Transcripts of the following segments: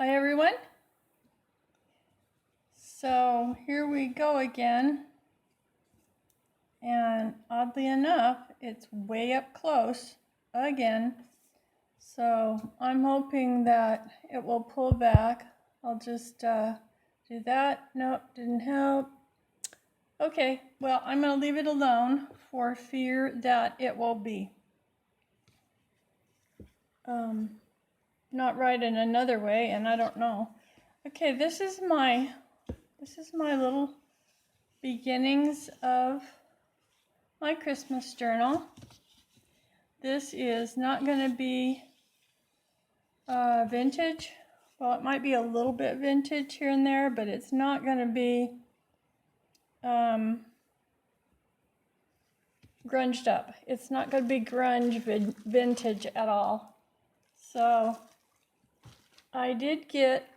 Hi everyone. So here we go again. And oddly enough, it's way up close again. So I'm hoping that it will pull back. I'll just do that. Nope, didn't help. Okay, well, I'm going to leave it alone for fear that it will be not right in another way, and I don't know. Okay, this is my little beginnings of my Christmas journal. This is not going to be vintage. Well, it might be a little bit vintage here and there, but it's not going to be grunged up. It's not going to be grunge vintage at all. So I did get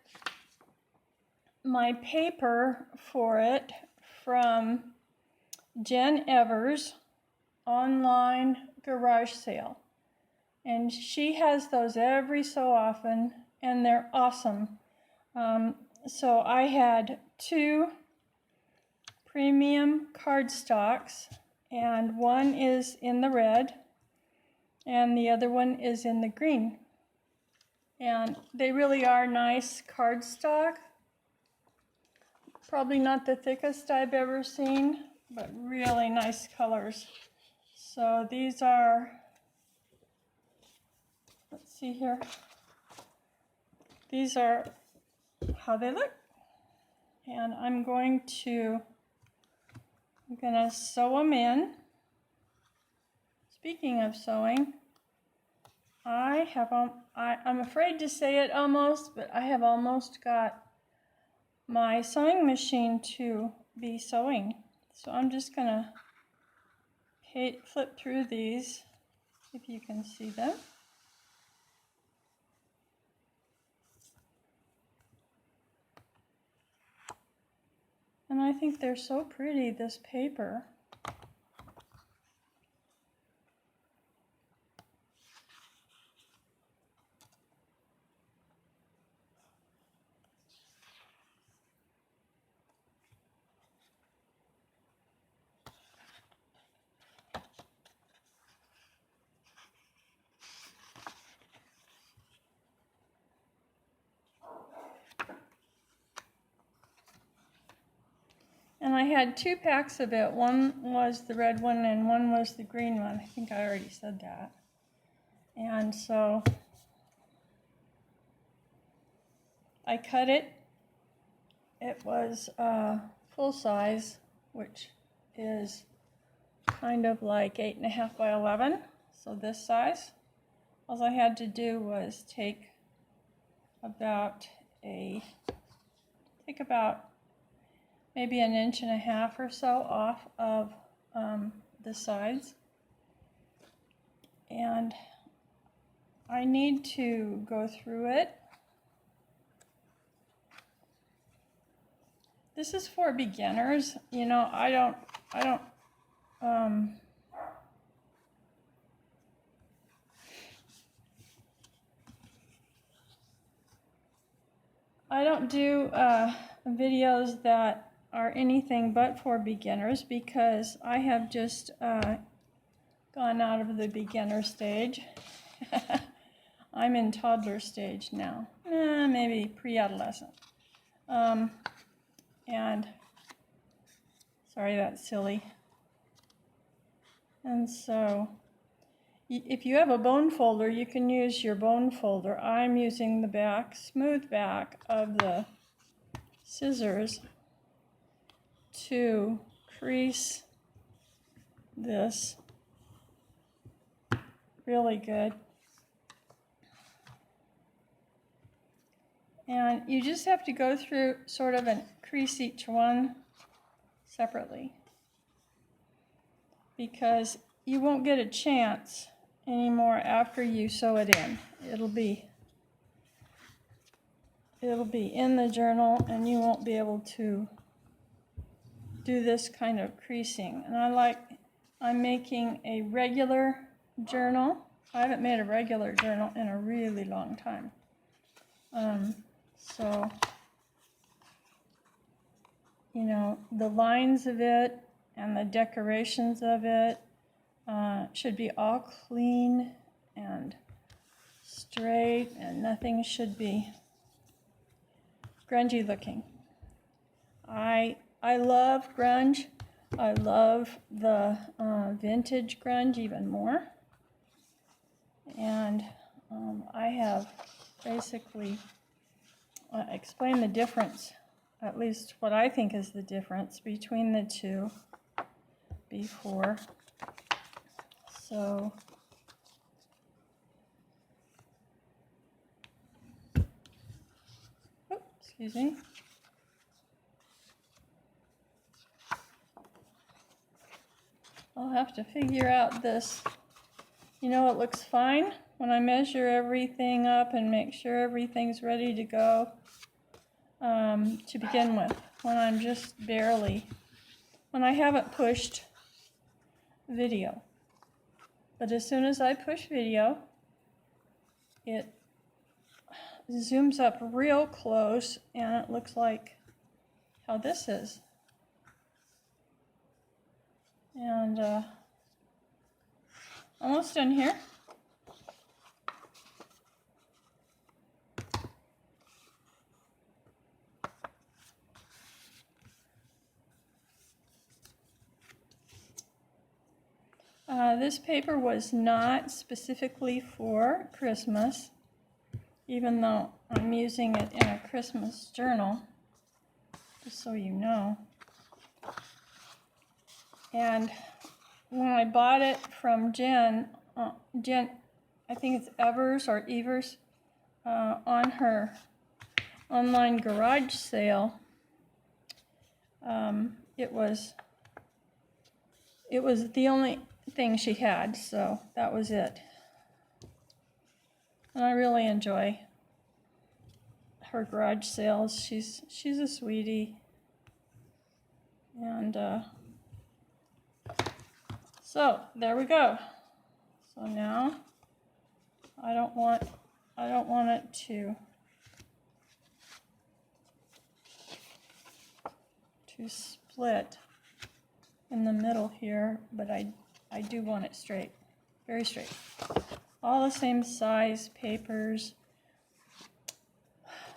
my paper for it from Jen Evers online garage sale. And she has those every so often, and they're awesome. So I had 2 premium cardstocks, and one is in the red, and the other one is in the green. And they really are nice cardstock. Probably not the thickest I've ever seen, but really nice colors. So these are, let's see here. These are how they look. And I'm gonna sew them in. Speaking of sewing, I'm afraid to say it almost, but I have almost got my sewing machine to be sewing. So I'm just gonna flip through these, if you can see them. And I think they're so pretty, this paper. And I had 2 packs of it. One was the red one and one was the green one. I think I already said that. And so I cut it. It was full size, which is kind of like 8.5 by 11. So this size. All I had to do was take about maybe 1.5 inches or so off of the sides. And I need to go through it. This is for beginners. You know, I don't do videos that are anything but for beginners, because I have just gone out of the beginner stage. I'm in toddler stage now, maybe pre-adolescent. And sorry, that's silly. And so if you have a bone folder, you can use your bone folder. I'm using the smooth back of the scissors to crease this really good. And you just have to go through sort of and crease each one separately, because you won't get a chance anymore after you sew it in. It'll be in the journal, and you won't be able to do this kind of creasing. And I'm making a regular journal. I haven't made a regular journal in a really long time. So, you know, the lines of it and the decorations of it should be all clean and straight, and nothing should be grungy looking. I love grunge. I love the vintage grunge even more. And I have basically explained the difference, at least what I think is the difference between the two before. So excuse me. I'll have to figure out this. You know, it looks fine when I measure everything up and make sure everything's ready to go to begin with. When I'm just barely, when I haven't pushed video. But as soon as I push video, it zooms up real close and it looks like how this is. And almost done here. This paper was not specifically for Christmas, even though I'm using it in a Christmas journal, just so you know. And when I bought it from Jen, I think it's Evers or Evers, on her online garage sale, it was the only thing she had, so that was it. And I really enjoy her garage sales. She's a sweetie. And so there we go. So now I don't want it to split in the middle here, but I do want it straight, very straight. All the same size papers.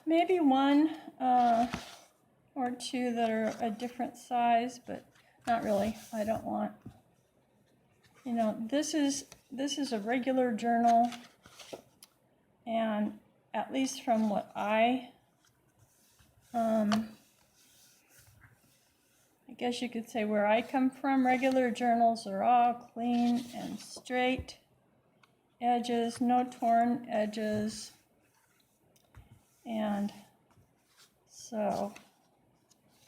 Maybe one or two that are a different size, but not really. I don't want, you know, this is a regular journal, and at least from what I guess you could say where I come from, regular journals are all clean and straight edges, no torn edges. And so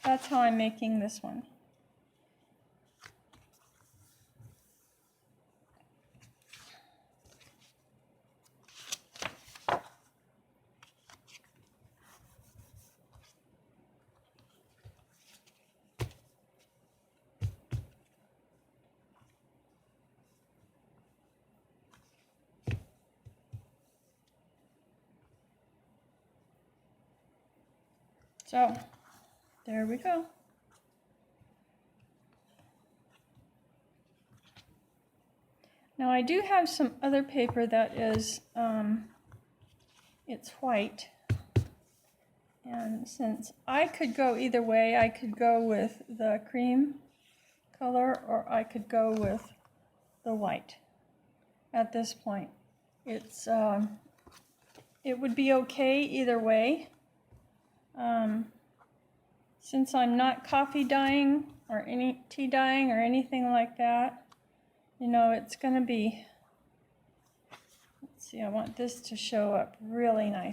that's how I'm making this one. So there we go. Now I do have some other paper that is, it's white. And since I could go either way, I could go with the cream color or I could go with the white at this point. It's, it would be okay either way. Since I'm not coffee dyeing or any tea dyeing or anything like that, you know, it's going to be, let's see, I want this to show up really nice.